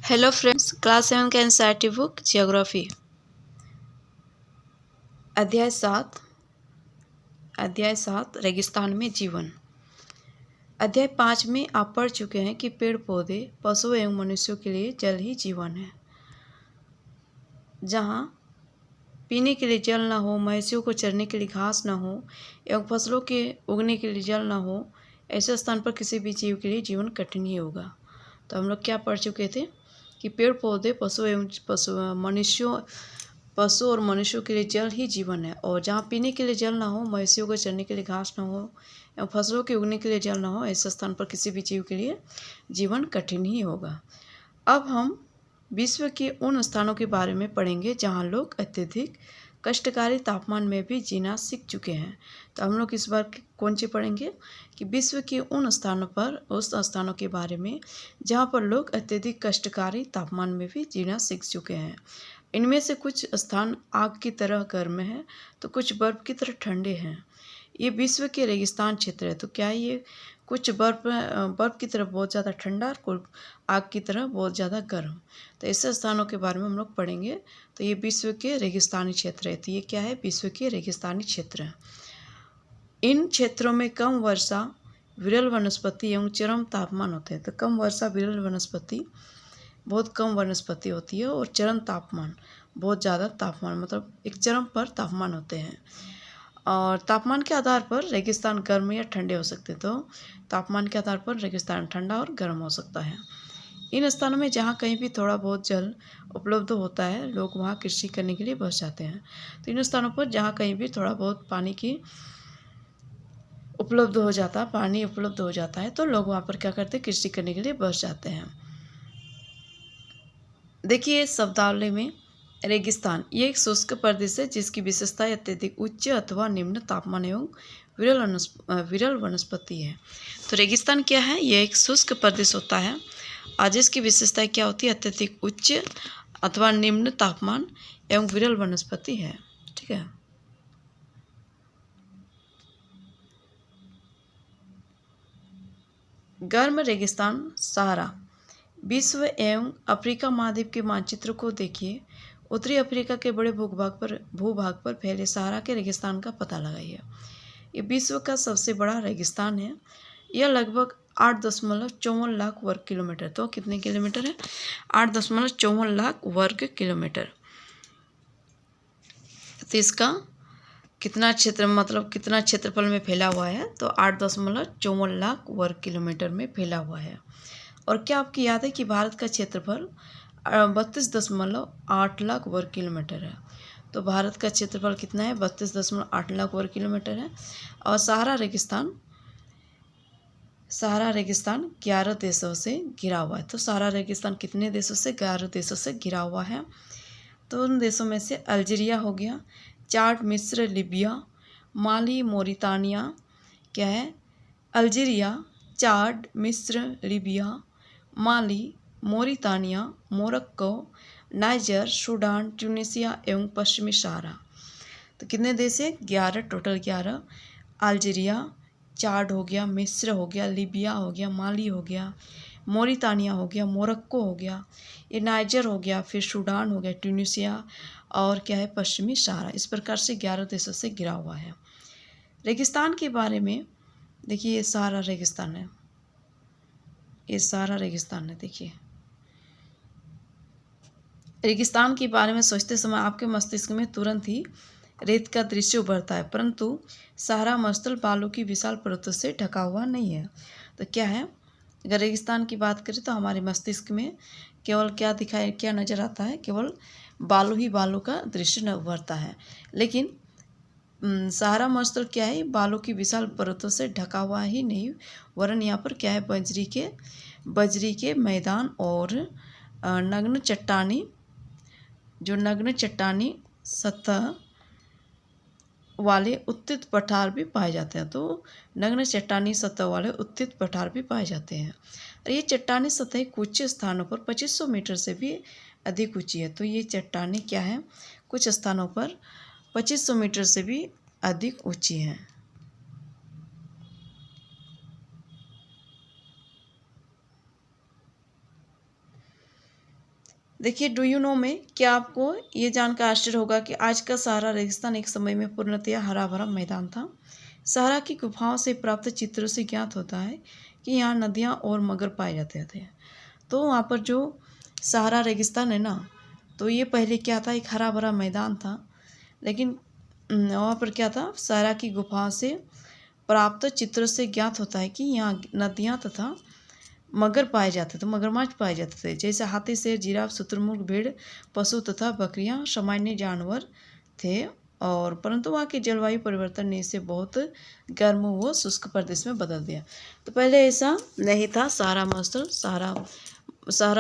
Hello friends, class 7 का NCERT book geography अध्याय 7 रेगिस्तान में जीवन। अध्याय 5 में आप पढ़ चुके हैं कि पेड़ पौधे, पशु एवं मनुष्यों के लिए जल ही जीवन है। जहाँ पीने के लिए जल ना हो, मवेशियों को चरने के लिए घास ना हो एवं फसलों के उगने के लिए जल ना हो, ऐसे स्थान पर किसी भी जीव के लिए जीवन कठिन ही होगा। तो हम लोग क्या पढ़ चुके थे कि पेड़ पौधे, पशु और मनुष्यों के लिए जल ही जीवन है। और जहाँ पीने के लिए जल ना हो, मवेशियों को चरने के लिए घास ना हो एवं फसलों के उगने के लिए जल ना हो, ऐसे स्थान पर किसी भी जीव के लिए जीवन कठिन ही होगा। अब हम विश्व के उन स्थानों के बारे में पढ़ेंगे जहाँ लोग अत्यधिक कष्टकारी तापमान में भी जीना सीख चुके हैं। तो हम लोग इस बार कौन सी पढ़ेंगे कि विश्व के उन स्थानों के बारे में जहाँ पर लोग अत्यधिक कष्टकारी तापमान में भी जीना सीख चुके हैं। इनमें से कुछ स्थान आग की तरह गर्म है तो कुछ बर्फ की तरह ठंडे हैं। ये विश्व के रेगिस्तान क्षेत्र है। तो क्या ये कुछ बर्फ की तरफ बहुत ज़्यादा ठंडा और कुछ आग की तरह बहुत ज़्यादा गर्म। तो ऐसे स्थानों के बारे में हम लोग पढ़ेंगे। तो ये विश्व के रेगिस्तानी क्षेत्र है। तो ये क्या है? विश्व के रेगिस्तानी क्षेत्र है। इन क्षेत्रों में कम वर्षा, विरल वनस्पति एवं चरम तापमान होते हैं। तो कम वर्षा, विरल वनस्पति, बहुत कम वनस्पति होती है और चरम तापमान, बहुत ज़्यादा तापमान, मतलब एक चरम पर तापमान होते हैं। और तापमान के आधार पर रेगिस्तान गर्म या ठंडे हो सकते हैं। तो तापमान के आधार पर रेगिस्तान ठंडा और गर्म हो सकता है। इन स्थानों में जहाँ कहीं भी थोड़ा बहुत जल उपलब्ध होता है, लोग वहाँ कृषि करने के लिए बस जाते हैं। तो इन स्थानों पर जहाँ कहीं भी थोड़ा बहुत पानी उपलब्ध हो जाता है तो लोग वहाँ पर क्या करते हैं? कृषि करने के लिए बस जाते हैं। देखिए शब्दावली में रेगिस्तान ये एक शुष्क प्रदेश है जिसकी विशेषता अत्यधिक उच्च अथवा निम्न तापमान एवं विरल वनस्पति है। तो रेगिस्तान क्या है? ये एक शुष्क प्रदेश होता है और जिसकी विशेषता क्या होती है? अत्यधिक उच्च अथवा निम्न तापमान एवं विरल वनस्पति है। ठीक है। गर्म रेगिस्तान सहारा। विश्व एवं अफ्रीका महाद्वीप के मानचित्र को देखिए। उत्तरी अफ्रीका के बड़े भूभाग पर फैले सहारा के रेगिस्तान का पता लगाइए। ये विश्व का सबसे बड़ा रेगिस्तान है। यह लगभग 8.54 लाख वर्ग किलोमीटर। तो कितने किलोमीटर है? 8.54 लाख वर्ग किलोमीटर। तो इसका कितना क्षेत्रफल में फैला हुआ है? तो 8.54 लाख वर्ग किलोमीटर में फैला हुआ है। और क्या आपकी याद है कि भारत का क्षेत्रफल 32.8 लाख वर्ग किलोमीटर है। तो भारत का क्षेत्रफल कितना है? 32.8 लाख वर्ग किलोमीटर है। और सहारा रेगिस्तान 11 देशों से घिरा हुआ है। तो सहारा रेगिस्तान कितने देशों से? 11 देशों से घिरा हुआ है। तो उन देशों में से अल्जीरिया हो गया, चाड, मिस्र, लीबिया, माली, मोरितानिया, क्या है? अल्जीरिया, चाड, मिस्र, लीबिया, माली, मोरितानिया, मोरक्को, नाइजर, सूडान, ट्यूनीसिया एवं पश्चिमी सहारा। तो कितने देश हैं? 11, टोटल 11। अल्जीरिया, चाड हो गया, मिस्र हो गया, लीबिया हो गया, माली हो गया, मोरितानिया हो गया, मोरक्को हो गया, ये नाइजर हो गया, फिर सूडान हो गया, ट्यूनीसिया और क्या है? पश्चिमी सहारा। इस प्रकार से 11 देशों से घिरा हुआ है। रेगिस्तान के बारे में देखिए, ये सहारा रेगिस्तान है। ये सहारा रेगिस्तान है। देखिए, रेगिस्तान के बारे में सोचते समय आपके मस्तिष्क में तुरंत ही रेत का दृश्य उभरता है, परंतु सहारा मरुस्थल बालू की विशाल परतों से ढका हुआ नहीं है। तो क्या है? अगर रेगिस्तान की बात करें तो हमारे मस्तिष्क में केवल क्या नज़र आता है? केवल बालू ही बालू का दृश्य न उभरता है। लेकिन सहारा मरुस्थल क्या है? बालू की विशाल परतों से ढका हुआ ही नहीं, वरन यहाँ पर क्या है? बजरी के मैदान और नग्न चट्टानी सतह वाले उत्थित पठार भी पाए जाते हैं। तो नग्न चट्टानी सतह वाले उत्थित पठार भी पाए जाते हैं। और ये चट्टानी सतह कुछ स्थानों पर 2500 मीटर से भी अधिक ऊंची है। तो ये चट्टानी क्या है? कुछ स्थानों पर 2500 मीटर से भी अधिक ऊंची है। देखिए, डू यू नो में क्या आपको ये जानकर आश्चर्य होगा कि आज का सहारा रेगिस्तान एक समय में पूर्णतया हरा भरा मैदान था। सहारा की गुफाओं से प्राप्त चित्रों से ज्ञात होता है कि यहाँ नदियाँ और मगर पाए जाते थे। तो वहाँ पर जो सहारा रेगिस्तान है ना, तो ये पहले क्या था, एक हरा भरा मैदान था। लेकिन वहाँ पर क्या था, सहारा की गुफाओं से प्राप्त चित्रों से ज्ञात होता है कि यहाँ नदियाँ तथा मगर पाए जाते थे, मगरमच्छ पाए जाते थे, जैसे हाथी, शेर, जिराफ, शुतुरमुर्ग, भेड़, पशु तथा बकरियां सामान्य जानवर थे। और परंतु वहाँ की जलवायु परिवर्तन ने इसे बहुत गर्म व शुष्क प्रदेश में बदल दिया। तो पहले ऐसा नहीं था। सहारा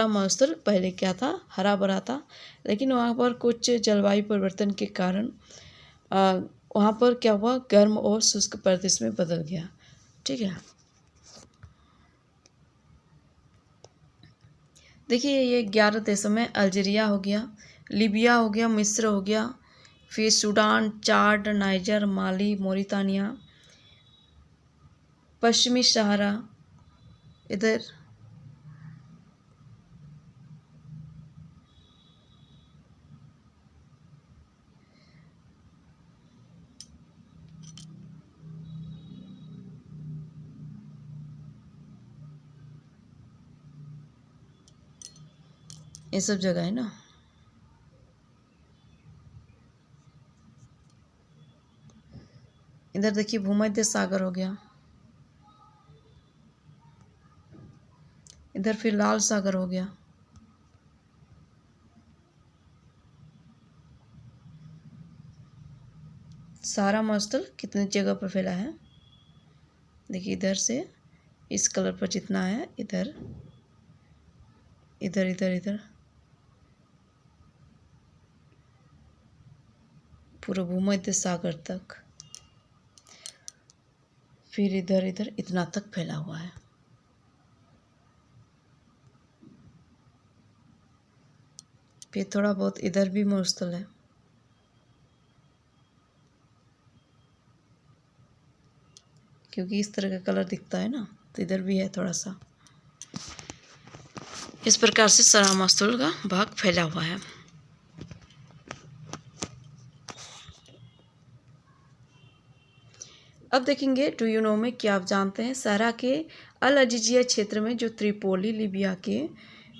मरुस्थल पहले क्या था, हरा भरा था। लेकिन वहाँ पर कुछ जलवायु परिवर्तन के कारण वहाँ पर क्या हुआ, गर्म और शुष्क प्रदेश में बदल गया। ठीक है। देखिए, ये 11 देशों में अल्जीरिया हो गया, लीबिया हो गया, मिस्र हो गया, फिर सूडान, चाड, नाइजर, माली, मोरितानिया, पश्चिमी सहारा, इधर ये सब जगह है ना। इधर देखिए, भूमध्य सागर हो गया, इधर फिर लाल सागर हो गया। सारा मरुस्थल कितने जगह पर फैला है, देखिए इधर से इस कलर पर जितना है, इधर इधर इधर इधर पूरा भूमध्य सागर तक, फिर इधर इधर इतना तक फैला हुआ है। फिर थोड़ा बहुत इधर भी मरुस्थल है। क्योंकि इस तरह का कलर दिखता है ना, तो इधर भी है थोड़ा सा। इस प्रकार से सारा मरुस्थल का भाग फैला हुआ है। अब देखेंगे डू यू नो में क्या आप जानते हैं। सहारा के अल अजीजिया क्षेत्र में, जो त्रिपोली लीबिया के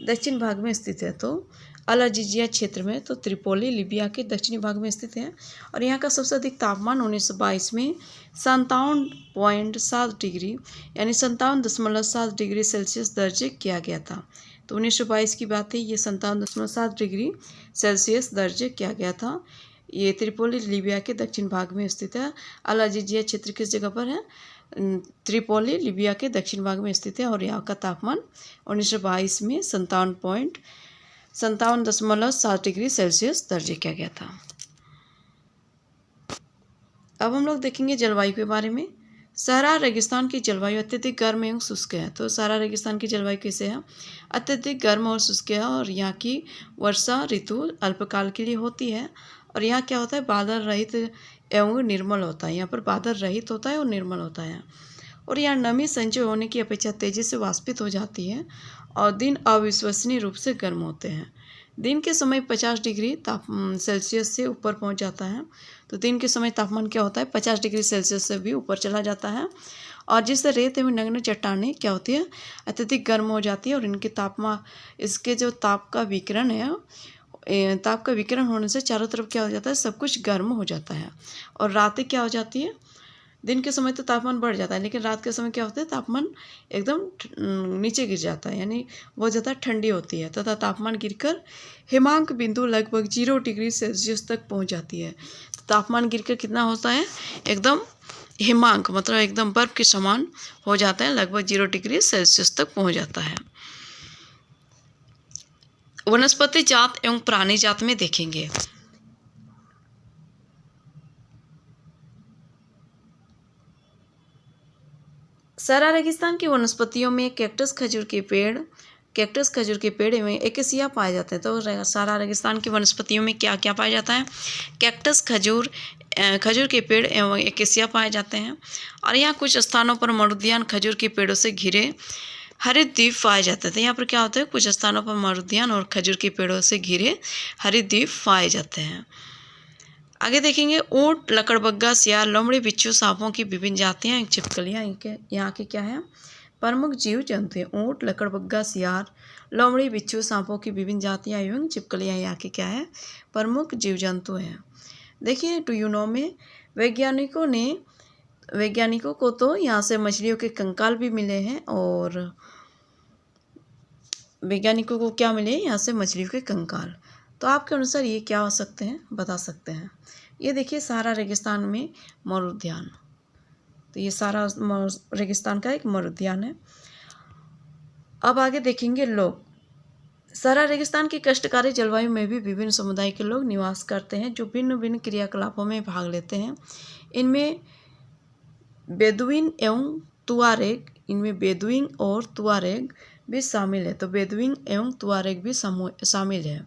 दक्षिण भाग में स्थित है, तो अल अजीजिया क्षेत्र में, तो त्रिपोली लीबिया के दक्षिणी भाग में स्थित है। और यहाँ का सबसे अधिक तापमान 1922 में 57.7 डिग्री यानी 57.7 डिग्री सेल्सियस दर्ज किया गया था। तो 1922 की बात है, ये 57.7 डिग्री सेल्सियस दर्ज किया गया था। ये त्रिपोली लीबिया के दक्षिण भाग में स्थित है। अल अजीजिया क्षेत्र किस जगह पर है, त्रिपोली लीबिया के दक्षिण भाग में स्थित है। और यहाँ का तापमान 1922 में 57.7 डिग्री सेल्सियस दर्ज किया गया था। अब हम लोग देखेंगे जलवायु के बारे में। सहारा रेगिस्तान की जलवायु अत्यधिक गर्म एवं शुष्क है। तो सहारा रेगिस्तान की जलवायु कैसे है, अत्यधिक गर्म और शुष्क है। और यहाँ की वर्षा ऋतु अल्पकाल के लिए होती है। और यहाँ क्या होता है, बादल रहित एवं निर्मल होता है। यहाँ पर बादल रहित होता है और निर्मल होता है। और यहाँ नमी संचय होने की अपेक्षा तेजी से वाष्पित हो जाती है और दिन अविश्वसनीय रूप से गर्म होते हैं। दिन के समय 50 डिग्री सेल्सियस से ऊपर पहुँच जाता है। तो दिन के समय तापमान क्या होता है, 50 डिग्री सेल्सियस से भी ऊपर चला जाता है। और जिससे रेत एवं नग्न चट्टानें क्या होती है, अत्यधिक गर्म हो जाती है। और इनके इसके जो ताप का विकिरण होने से चारों तरफ क्या हो जाता है, सब कुछ गर्म हो जाता है। और रातें क्या हो जाती है, दिन के समय तो तापमान बढ़ जाता है, लेकिन रात के समय क्या होता है, तापमान एकदम नीचे गिर जाता है, यानी बहुत ज़्यादा ठंडी होती है तथा तापमान गिरकर हिमांक बिंदु लगभग 0 डिग्री सेल्सियस तक पहुंच जाती है। तो तापमान गिरकर कितना होता है, एकदम हिमांक मतलब एकदम बर्फ के समान हो जाता है, लगभग 0 डिग्री सेल्सियस तक पहुँच जाता है। वनस्पति जात एवं प्राणी जात में देखेंगे। सहारा रेगिस्तान की वनस्पतियों में कैक्टस खजूर के पेड़ एवं एकेसिया पाए जाते हैं। तो सहारा रेगिस्तान की वनस्पतियों में क्या क्या पाया जाता है, कैक्टस खजूर के पेड़ एवं एकेसिया पाए जाते हैं। और यहाँ कुछ स्थानों पर मरुद्यान खजूर के पेड़ों से घिरे हरित द्वीप पाए जाते थे। यहाँ पर क्या होता है, कुछ स्थानों पर मरुद्यान और खजूर के पेड़ों से घिरे हरित द्वीप पाए जाते हैं। आगे देखेंगे ऊंट, लकड़बग्गा, सियार, लोमड़ी, बिच्छू, सांपों की विभिन्न जातियाँ, छिपकलियाँ यहाँ के क्या है, प्रमुख जीव जंतु हैं। ऊंट, लकड़बग्गा, सियार, लोमड़ी, बिच्छू, सांपों की विभिन्न जातियाँ एवं छिपकलियाँ यहाँ के क्या है, प्रमुख जीव जंतु हैं। देखिए डू यू नो में वैज्ञानिकों को तो यहाँ से मछलियों के कंकाल भी मिले हैं, और वैज्ञानिकों को क्या मिले, यहाँ से मछलियों के कंकाल। तो आपके अनुसार ये क्या हो सकते हैं, बता सकते हैं। ये देखिए सहारा रेगिस्तान में मरुद्यान, तो ये सारा रेगिस्तान का एक मरुद्यान है। अब आगे देखेंगे लोग। सहारा रेगिस्तान की कष्टकारी जलवायु में भी विभिन्न समुदाय के लोग निवास करते हैं, जो भिन्न भिन्न क्रियाकलापों में भाग लेते हैं। इनमें बेदुइन और तुआरेग भी शामिल है। तो बेदुइन एवं तुआरेग भी शामिल है।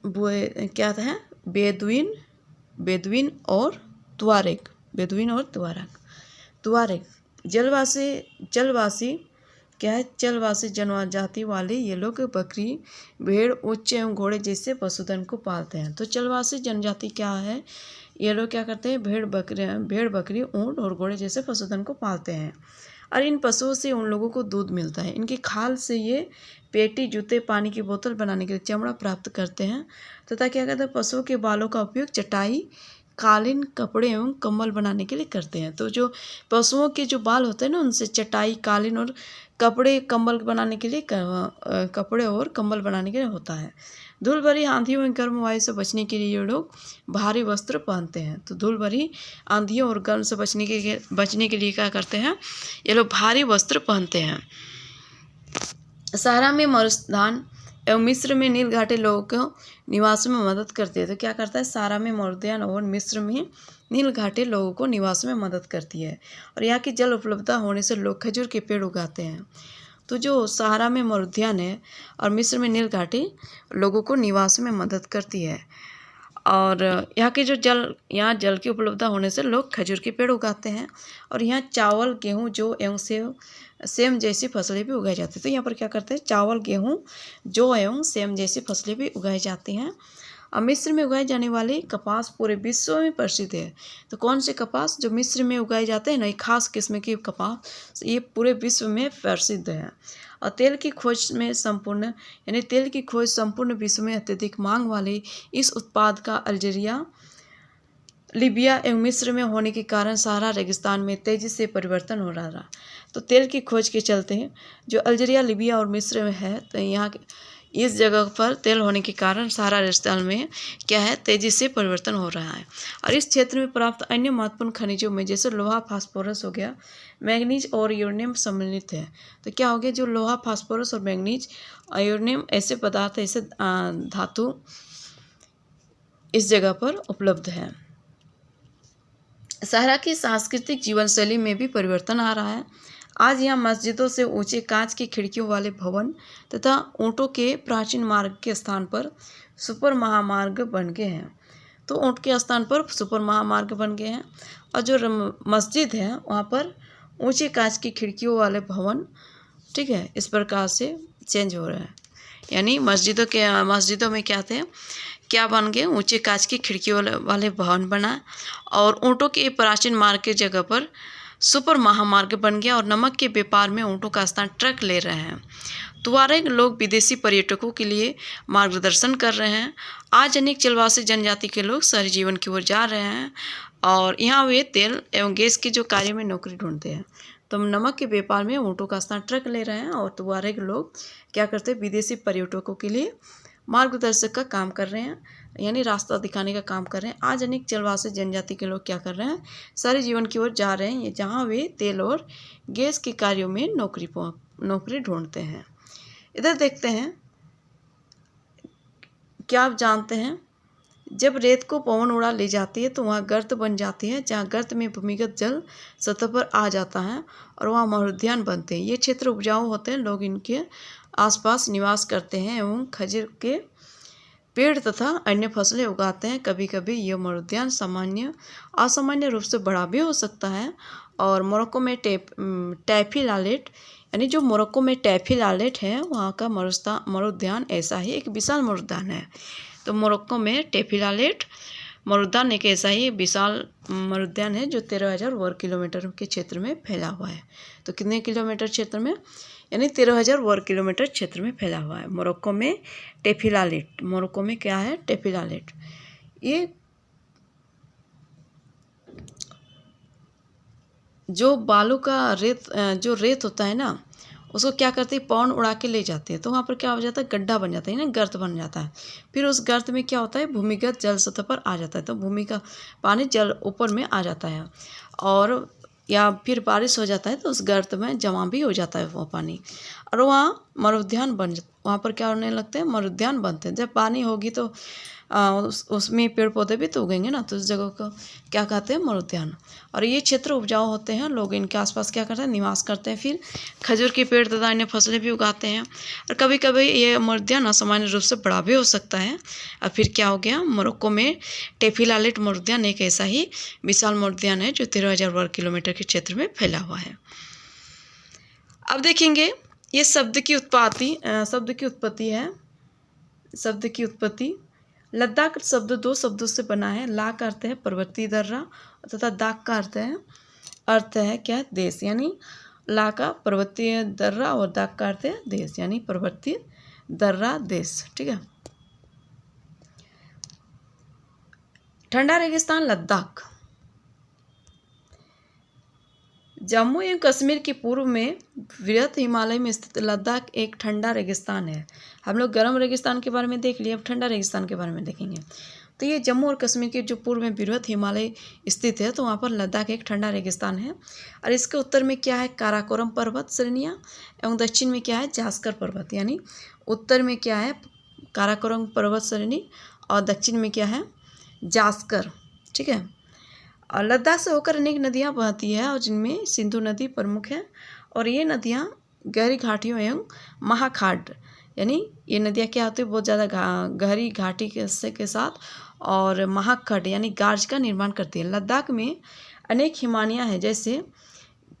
वो क्या है, बेदुइन और तुआरेग जलवासी क्या है, जलवासी जनजाति वाले ये लोग बकरी, भेड़, ऊँट एवं घोड़े जैसे पशुधन को पालते हैं। तो जलवासी जनजाति क्या है, ये लोग क्या करते हैं, भेड़, बकरी, ऊँट और घोड़े जैसे पशुधन को पालते हैं, और इन पशुओं से उन लोगों को दूध मिलता है। इनकी खाल से ये पेटी, जूते, पानी की बोतल बनाने के लिए चमड़ा प्राप्त करते हैं, तथा क्या कहते हैं, पशुओं के बालों का उपयोग चटाई, कालीन, कपड़े एवं कंबल बनाने के लिए करते हैं। तो जो पशुओं के जो बाल होते हैं ना, उनसे चटाई, कालीन और कपड़े और कंबल बनाने के लिए होता है। धूल भरी आंधियों और गर्म वायु से बचने के लिए ये लोग भारी वस्त्र पहनते हैं। तो धूल भरी आंधियों और गर्म से बचने के लिए क्या करते हैं, ये लोग भारी वस्त्र पहनते हैं। सहारा में मरुस्थान एवं मिस्र में नील घाटी लोगों को निवास में मदद करती है। तो क्या करता है, सहारा में मरुस्थान और मिस्र में नील घाटी लोगों को निवास में मदद करती है, और यहाँ की जल उपलब्धता होने से लोग खजूर के पेड़ उगाते हैं। तो जो सहारा में मरुस्थान है और मिस्र में नील घाटी लोगों को निवास में मदद करती है, और यहाँ के जो यहाँ जल की उपलब्धता होने से लोग खजूर के पेड़ उगाते हैं, और यहाँ चावल, गेहूँ, जौ एवं सेम जैसी फसलें भी उगाई जाती हैं। तो यहाँ पर क्या करते हैं, चावल, गेहूँ, जौ एवं सेम जैसी फसलें भी उगाई जाती हैं। और मिस्र में उगाए जाने वाली कपास पूरे विश्व में प्रसिद्ध है। तो कौन से कपास जो मिस्र में उगाए जाते हैं ना, एक खास किस्म की कपास, ये पूरे विश्व में प्रसिद्ध है। और तेल की खोज संपूर्ण विश्व में अत्यधिक मांग वाले इस उत्पाद का अल्जीरिया, लीबिया एवं मिस्र में होने के कारण सहारा रेगिस्तान में तेजी से परिवर्तन हो रहा था। तो तेल की खोज के चलते जो अल्जीरिया, लीबिया और मिस्र में है, तो यहाँ इस जगह पर तेल होने के कारण सहारा रेगिस्तान में क्या है, तेजी से परिवर्तन हो रहा है। और इस क्षेत्र में प्राप्त अन्य महत्वपूर्ण खनिजों में जैसे लोहा, फास्फोरस हो गया, मैग्नीज और यूरेनियम सम्मिलित है। तो क्या हो गया, जो लोहा, फास्फोरस और मैग्नीज, यूरेनियम ऐसे पदार्थ, ऐसे धातु इस जगह पर उपलब्ध है। सहारा की सांस्कृतिक जीवन शैली में भी परिवर्तन आ रहा है। आज यहाँ मस्जिदों से ऊंचे कांच की खिड़कियों वाले भवन तथा ऊँटों के प्राचीन मार्ग के स्थान पर सुपर महामार्ग बन गए हैं। तो ऊँट के स्थान पर सुपर महामार्ग बन गए हैं, और जो मस्जिद है वहाँ पर ऊंचे कांच की खिड़कियों वाले भवन, ठीक है, इस प्रकार से चेंज हो रहा है। यानी मस्जिदों में क्या बन गए, ऊंचे कांच की खिड़कियों वाले भवन बना, और ऊँटों के प्राचीन मार्ग की जगह पर सुपर महामार्ग बन गया, और नमक के व्यापार में ऊँटों का स्थान ट्रक ले रहे हैं। तुआरेग लोग विदेशी पर्यटकों के लिए मार्गदर्शन कर रहे हैं। आज अनेक जलवासी जनजाति के लोग शहरी जीवन की ओर जा रहे हैं, और यहाँ वे तेल एवं गैस के जो कार्य में नौकरी ढूंढते हैं। तो नमक के व्यापार में ऊँटों का स्थान ट्रक ले रहे हैं, और तुआरेग लोग क्या करते हैं, विदेशी पर्यटकों के लिए मार्गदर्शक का काम कर रहे हैं, यानी रास्ता दिखाने का काम कर रहे हैं। आज अनेक जलवासी जनजाति के लोग क्या कर रहे हैं, शहरी जीवन की ओर जा रहे हैं, जहाँ वे तेल और गैस के कार्यों में नौकरी ढूंढते हैं। इधर देखते हैं, क्या आप जानते हैं, जब रेत को पवन उड़ा ले जाती है तो वहाँ गर्त बन जाती है, जहाँ गर्त में भूमिगत जल सतह पर आ जाता है, और वहाँ मरुद्यान बनते हैं। ये क्षेत्र उपजाऊ होते हैं, लोग इनके आसपास निवास करते हैं एवं खजूर के पेड़ तथा अन्य फसलें उगाते हैं। कभी कभी यह मरुद्यान असामान्य रूप से बड़ा भी हो सकता है। और मोरक्को में टैफिलालेट यानी जो मोरक्को में टैफिलालेट है वहाँ का मरुद्यान ऐसा ही एक विशाल मरुद्यान है। तो मोरक्को में टैफिलालेट मरुद्यान एक ऐसा ही विशाल मरुद्यान है जो 13,000 वर्ग किलोमीटर के क्षेत्र में फैला हुआ है। तो कितने किलोमीटर क्षेत्र में, यानी 13,000 वर्ग किलोमीटर क्षेत्र में फैला हुआ है मोरक्को में टैफिलालेट। मोरक्को में क्या है, टैफिलालेट। ये जो बालू का जो रेत होता है ना, उसको क्या करते हैं, पवन उड़ा के ले जाते हैं। तो वहाँ पर क्या हो जाता है, गड्ढा बन जाता है ना, गर्त बन जाता है। फिर उस गर्त में क्या होता है, भूमिगत जल सतह पर आ जाता है। तो भूमि का पानी जल ऊपर में आ जाता है और या फिर बारिश हो जाता है तो उस गर्त में जमा भी हो जाता है वो पानी, और वहाँ पर क्या होने लगते हैं, मरुद्यान बनते हैं। जब पानी होगी तो उसमें पेड़ पौधे भी तो उगेंगे ना, तो उस जगह को क्या कहते हैं, मरुद्यान। और ये क्षेत्र उपजाऊ होते हैं, लोग इनके आसपास क्या करते हैं, निवास करते हैं। फिर खजूर के पेड़ तथा अन्य फसलें भी उगाते हैं। और कभी कभी ये मरुद्यान असामान्य रूप से बड़ा भी हो सकता है। और फिर क्या हो गया, मोरक्को में टैफिलालेट मरुद्यान एक ऐसा ही विशाल मरुद्यान है जो 13,000 वर्ग किलोमीटर के क्षेत्र में फैला हुआ है। अब देखेंगे ये शब्द की उत्पत्ति है। शब्द की उत्पत्ति, लद्दाख शब्द दो शब्दों से बना है। ला का अर्थ है पर्वतीय दर्रा तथा दाख का अर्थ है क्या, देश। यानी ला का पर्वतीय दर्रा और दाख का अर्थ है देश, यानी पर्वतीय दर्रा देश। ठीक है। ठंडा रेगिस्तान लद्दाख। जम्मू एवं कश्मीर के पूर्व में वृहत हिमालय में स्थित लद्दाख एक ठंडा रेगिस्तान है। हम लोग गर्म रेगिस्तान के बारे में देख लिए, अब ठंडा रेगिस्तान के बारे में देखेंगे। तो ये जम्मू और कश्मीर के जो पूर्व में वृहत हिमालय स्थित है, तो वहाँ पर लद्दाख एक ठंडा रेगिस्तान है। और इसके उत्तर में क्या है, काराकोरम पर्वत श्रेणियाँ, एवं दक्षिण में क्या है, जास्कर पर्वत। यानी उत्तर में क्या है, काराकोरम पर्वत श्रेणी, और दक्षिण में क्या है, जास्कर। ठीक है। और लद्दाख से होकर अनेक नदियाँ बहती है और जिनमें सिंधु नदी प्रमुख है। और ये नदियाँ गहरी घाटियों एवं महाखाड, यानी ये नदियाँ क्या होती है, बहुत ज़्यादा गहरी घाटी के साथ और महाखड यानी गार्ज का निर्माण करती है। लद्दाख में अनेक हिमानियाँ हैं, जैसे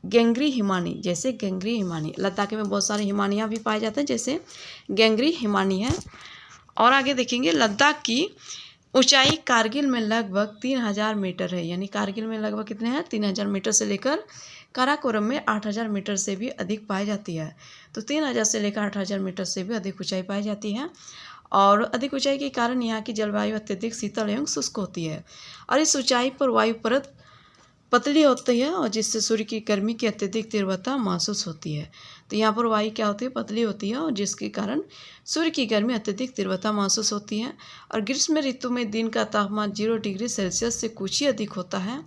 गंगरी हिमानी। लद्दाख में बहुत सारे हिमानियाँ भी पाए जाते हैं, जैसे गंगरी हिमानी है। और आगे देखेंगे, लद्दाख की ऊंचाई कारगिल में लगभग 3,000 मीटर है। यानी कारगिल में लगभग कितने हैं, 3,000 मीटर से लेकर काराकोरम में 8,000 मीटर से भी अधिक पाई जाती है। तो 3,000 से लेकर 8,000 मीटर से भी अधिक ऊंचाई पाई जाती है। और अधिक ऊंचाई के कारण यहाँ की जलवायु अत्यधिक शीतल एवं शुष्क होती है। और इस ऊंचाई पर वायु परत पतली होती है और जिससे सूर्य की गर्मी की अत्यधिक तीव्रता महसूस होती है। तो यहाँ पर वायु क्या होती है, पतली होती है, और जिसके कारण सूर्य की गर्मी अत्यधिक तीव्रता महसूस होती है। और ग्रीष्म ऋतु में दिन का तापमान 0 डिग्री सेल्सियस से कुछ ही अधिक होता है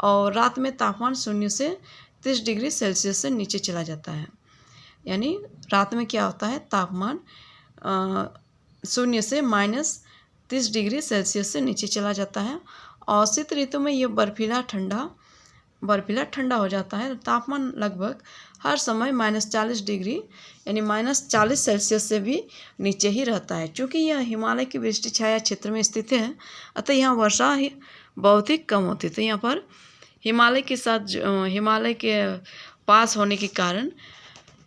और रात में तापमान 0 से 30 डिग्री सेल्सियस से नीचे चला जाता है। यानी रात में क्या होता है, तापमान 0 से -30 डिग्री सेल्सियस से नीचे चला जाता है। और शीत ऋतु में यह बर्फीला ठंडा हो जाता है। तापमान लगभग हर समय -40 डिग्री यानी -40 सेल्सियस से भी नीचे ही रहता है। चूँकि यह हिमालय की वृष्टि छाया क्षेत्र में स्थित है, अतः यहाँ वर्षा बहुत ही कम होती है। तो यहाँ पर हिमालय के पास होने के कारण,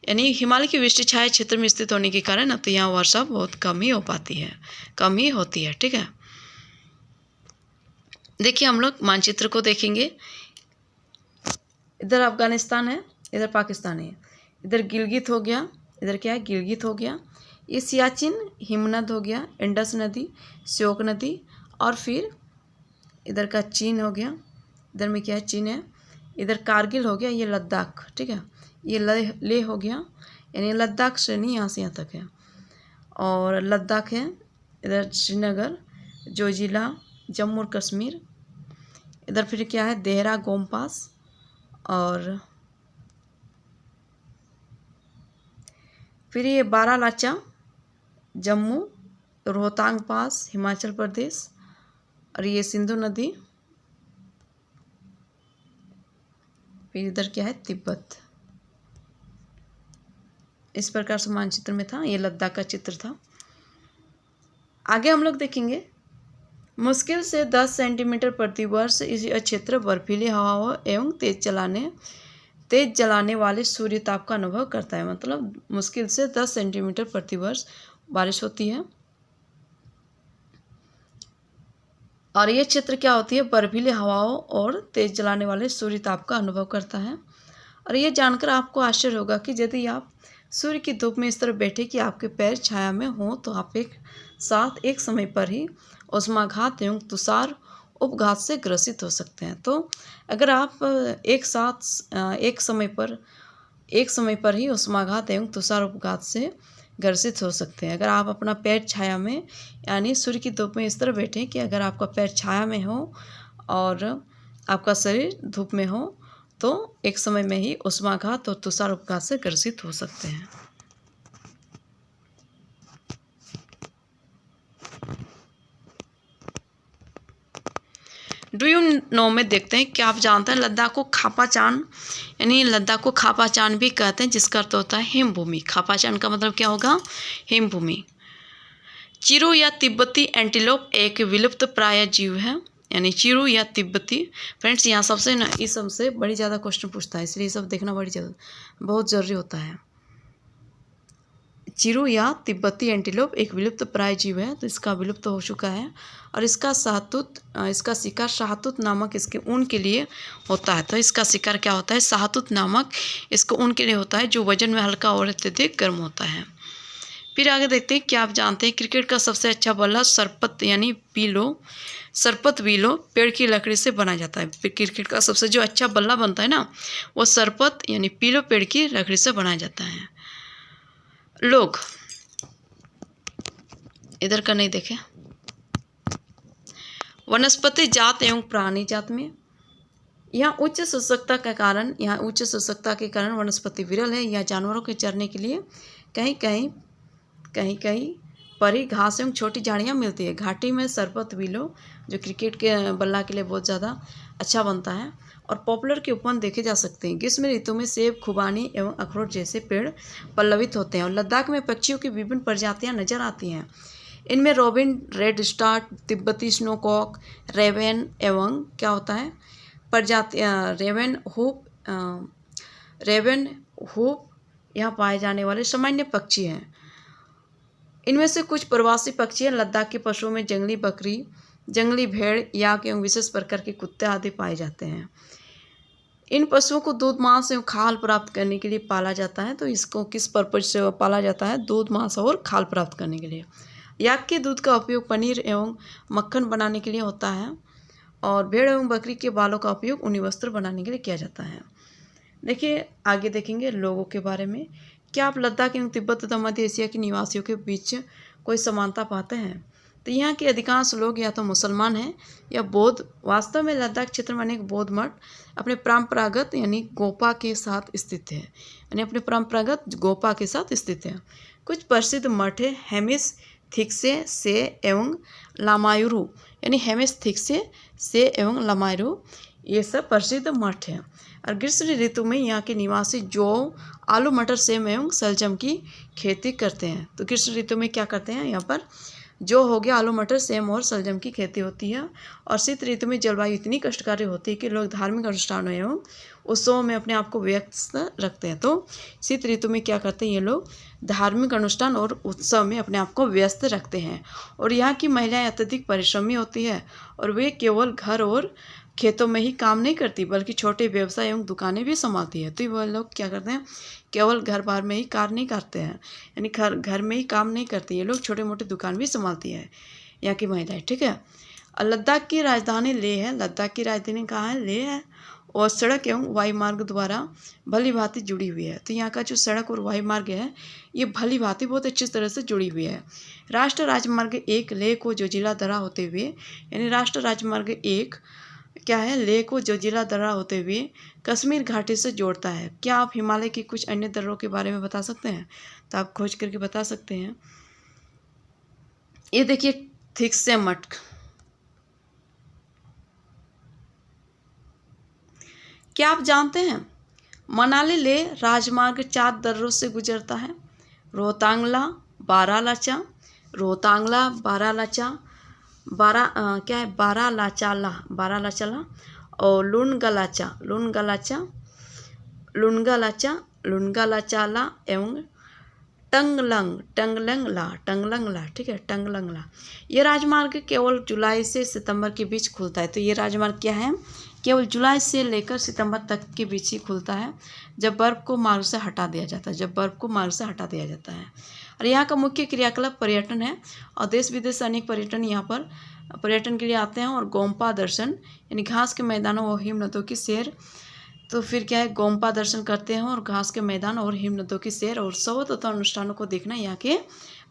यानी हिमालय की वृष्टि छाया क्षेत्र में स्थित होने के कारण अतः यहाँ वर्षा बहुत कम ही होती है। ठीक है। देखिए, हम लोग मानचित्र को देखेंगे। इधर अफगानिस्तान है, इधर पाकिस्तान है, इधर गिलगित हो गया, इधर क्या है, गिलगित हो गया। ये सियाचिन हिमनद हो गया, इंडस नदी, श्योक नदी, और फिर इधर का चीन हो गया। इधर में क्या है, चीन है। इधर कारगिल हो गया, ये लद्दाख। ठीक है। ये लेह हो गया, यानी लद्दाख श्रेणी यहाँ से यहाँ तक है। और लद्दाख है, इधर श्रीनगर, जोजिला, जम्मू और कश्मीर। इधर फिर क्या है, देहरा गोमपास, और फिर ये बारालाचा, जम्मू, रोहतांग पास, हिमाचल प्रदेश, और ये सिंधु नदी। फिर इधर क्या है, तिब्बत। इस प्रकार से मानचित्र में था, ये लद्दाख का चित्र था। आगे हम लोग देखेंगे, मुश्किल से 10 सेंटीमीटर प्रति वर्ष यह क्षेत्र बर्फीली हवाओं एवं तेज जलाने वाले सूर्य ताप का अनुभव करता है। मतलब मुश्किल से 10 सेंटीमीटर प्रति वर्ष बारिश होती है। और ये क्षेत्र क्या होती है, बर्फीली हवाओं और तेज जलाने वाले सूर्य ताप का अनुभव करता है। और ये जानकर आपको आश्चर्य होगा कि यदि आप सूर्य की धूप में इस तरह बैठे कि आपके पैर छाया में हों तो आप एक समय पर ही उष्माघात एवं तुषार उपघात से ग्रसित हो सकते हैं। तो अगर आप एक समय पर ही उष्माघात एवं तुषार उपघात से ग्रसित हो सकते हैं। अगर आप अपना पैर छाया में यानी सूर्य की धूप में इस तरह बैठें कि अगर आपका पैर छाया में हो और आपका शरीर धूप में हो तो एक समय में ही उष्माघात और तुषार उपघात से ग्रसित हो सकते हैं। डू यू नो में देखते हैं, क्या आप जानते हैं लद्दाख को खापाचान यानी लद्दाख को खापाचान भी कहते हैं, जिसका अर्थ होता है हिमभूमि। खापाचान का मतलब क्या होगा, हिमभूमि। चिरू या तिब्बती एंटीलोप एक विलुप्त प्राय जीव है, यानी चिरू या तिब्बती। फ्रेंड्स यहाँ सबसे ना इस सबसे बड़ी ज़्यादा क्वेश्चन पूछता है, इसलिए सब देखना बहुत ज़रूरी होता है। चिरू या तिब्बती एंटीलोप एक विलुप्त प्राय जीव है, तो इसका विलुप्त हो चुका है। और इसका शिकार शाहतूत नामक इसके ऊन के लिए होता है। तो इसका शिकार क्या होता है, शाहतूत नामक इसको ऊन के लिए होता है, जो वजन में हल्का और अत्यधिक गर्म होता है। फिर आगे देखते हैं, क्या आप जानते हैं क्रिकेट का सबसे अच्छा बल्ला सरपत विलो पेड़ की लकड़ी से बना जाता है। क्रिकेट का सबसे जो अच्छा बल्ला बनता है ना, वो सरपत यानी पीलो पेड़ की लकड़ी से बनाया जाता है। लोग इधर का नहीं देखे, वनस्पति जात एवं प्राणी जात में यहाँ उच्च शुष्कता के कारण वनस्पति विरल है। यह जानवरों के चरने के लिए कहीं कहीं पर ही घास एवं छोटी झाड़ियाँ मिलती है। घाटी में सरपत विलो जो क्रिकेट के बल्ला के लिए बहुत ज़्यादा अच्छा बनता है और पॉपुलर के उपवन देखे जा सकते हैं। ग्रीष्म ऋतु में सेब, खुबानी एवं अखरोट जैसे पेड़ पल्लवित होते हैं। और लद्दाख में पक्षियों की विभिन्न प्रजातियां नजर आती हैं। इनमें रॉबिन, रेड स्टार्ट, तिब्बती स्नोकॉक, रेवेन एवं क्या होता है रेवेन हुप यहाँ पाए जाने वाले सामान्य पक्षी हैं। इनमें से कुछ प्रवासी पक्षी हैं। लद्दाख के पशुओं में जंगली बकरी, जंगली भेड़, याक एवं विशेष प्रकार के कुत्ते आदि पाए जाते हैं। इन पशुओं को दूध, मांस एवं खाल प्राप्त करने के लिए पाला जाता है। तो इसको किस पर्पज से पाला जाता है, दूध, मांस और खाल प्राप्त करने के लिए। याक के दूध का उपयोग पनीर एवं मक्खन बनाने के लिए होता है और भेड़ एवं बकरी के बालों का उपयोग ऊनी वस्त्र बनाने के लिए किया जाता है। देखिए आगे देखेंगे लोगों के बारे में। क्या आप लद्दाख एवं तिब्बत तथा मध्य एशिया के निवासियों के बीच कोई समानता पाते हैं? तो यहाँ के अधिकांश लोग या तो मुसलमान हैं या बौद्ध। वास्तव में लद्दाख क्षेत्र में अनेक बौद्ध मठ अपने परंपरागत यानी गोपा के साथ स्थित है। कुछ प्रसिद्ध मठ है हेमिस थिक्से से एवं लामायुरु, यानी हेमिस थिक्से से एवं लामायुरु, ये सब प्रसिद्ध मठ हैं। और ग्रीष्म ऋतु में यहाँ के निवासी जौ, आलू, मटर, सेम एवं सलजम की खेती करते हैं। तो ग्रीष्म ऋतु में क्या करते हैं, यहाँ पर जो हो गया आलू, मटर, सेम और सलजम की खेती होती है। और शीत ऋतु में जलवायु इतनी कष्टकारी होती है कि लोग धार्मिक अनुष्ठानों एवं उत्सवों में अपने आप को व्यस्त रखते हैं। तो शीत ऋतु में क्या करते हैं ये लोग, धार्मिक अनुष्ठान और उत्सव में अपने आप को व्यस्त रखते हैं। और यहाँ की महिलाएं अत्यधिक परिश्रमी होती है और वे केवल घर और खेतों में ही काम नहीं करती बल्कि छोटे व्यवसाय एवं दुकानें भी संभालती है। तो वह लोग क्या करते हैं, केवल घर बार में ही कार्य नहीं करते हैं, यानी घर में ही काम नहीं करती, ये लोग छोटे मोटे दुकान भी संभालती है यहाँ की महिलाएं। ठीक है। और लद्दाख की राजधानी लेह है। लद्दाख की राजधानी कहाँ है, लेह है। और सड़क एवं वायु मार्ग द्वारा भली भांति जुड़ी हुई है। तो यहाँ का जो सड़क और वायु मार्ग है ये भली भांति बहुत अच्छी तरह से जुड़ी हुई है। राष्ट्रीय राजमार्ग 1 लेह को जोजिला दर्रा होते हुए, यानी राष्ट्रीय राजमार्ग 1 क्या है, लेह को जोजिला दर्रा होते हुए कश्मीर घाटी से जोड़ता है। क्या आप हिमालय की कुछ अन्य दर्रों के बारे में बता सकते हैं? तो आप खोज करके बता सकते हैं। ये देखिए थिक्से मठ, क्या आप जानते हैं मनाली लेह राजमार्ग 4 दर्रों से गुजरता है, रोहतांगला, बारालाचा, रोहतांगला, बारालाचाला और लुनगलाचा एवं टंगलंगला, ठीक है, टंगलंगला। ये राजमार्ग केवल जुलाई से सितंबर के बीच खुलता है। तो ये राजमार्ग क्या है, केवल जुलाई से लेकर सितंबर तक के बीच ही खुलता है, जब बर्फ़ को मार्ग से हटा दिया जाता है। और यहाँ का मुख्य क्रियाकलाप पर्यटन है और देश विदेश से अनेक पर्यटन यहाँ पर पर्यटन के लिए आते हैं। और गोम्पा दर्शन यानी घास के मैदानों और हिमनदों की सैर, तो फिर क्या है, गोम्पा दर्शन करते हैं और घास के मैदान और हिमनदों की सैर और उत्सव तथा अनुष्ठानों को देखना यहाँ के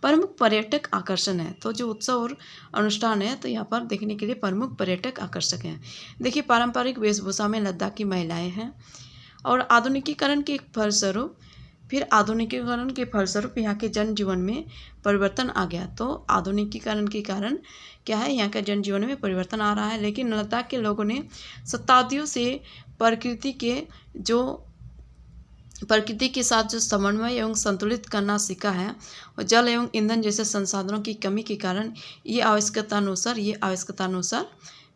प्रमुख पर्यटक आकर्षण है। तो जो उत्सव और अनुष्ठान है तो यहाँ पर देखने के लिए प्रमुख पर्यटक आकर्षक हैं। देखिए, पारंपरिक वेशभूषा में लद्दाखी महिलाएं हैं और आधुनिकीकरण के फलस्वरूप यहाँ के जनजीवन में परिवर्तन आ गया। तो आधुनिकीकरण के कारण क्या है, यहाँ का जनजीवन में परिवर्तन आ रहा है। लेकिन लद्दाख के लोगों ने शताब्दियों से प्रकृति के साथ जो समन्वय एवं संतुलित करना सीखा है, और जल एवं ईंधन जैसे संसाधनों की कमी के कारण ये आवश्यकतानुसार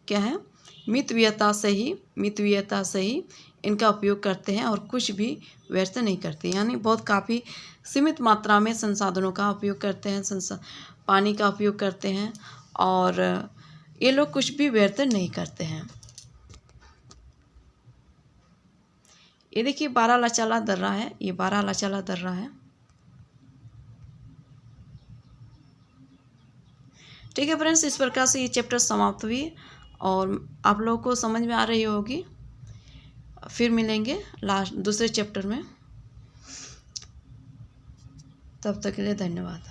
क्या है, मितव्ययता से ही इनका उपयोग करते हैं और कुछ भी व्यर्थ नहीं करते। यानी बहुत काफ़ी सीमित मात्रा में संसाधनों का उपयोग करते हैं, पानी का उपयोग करते हैं और ये लोग कुछ भी व्यर्थ नहीं करते हैं। ये देखिए, बारालाचाला दर्रा है, ये बारालाचाला दर्रा है, ठीक है फ्रेंड्स। इस प्रकार से ये चैप्टर समाप्त हुई और आप लोगों को समझ में आ रही होगी। फिर मिलेंगे दूसरे चैप्टर में, तब तक के लिए धन्यवाद।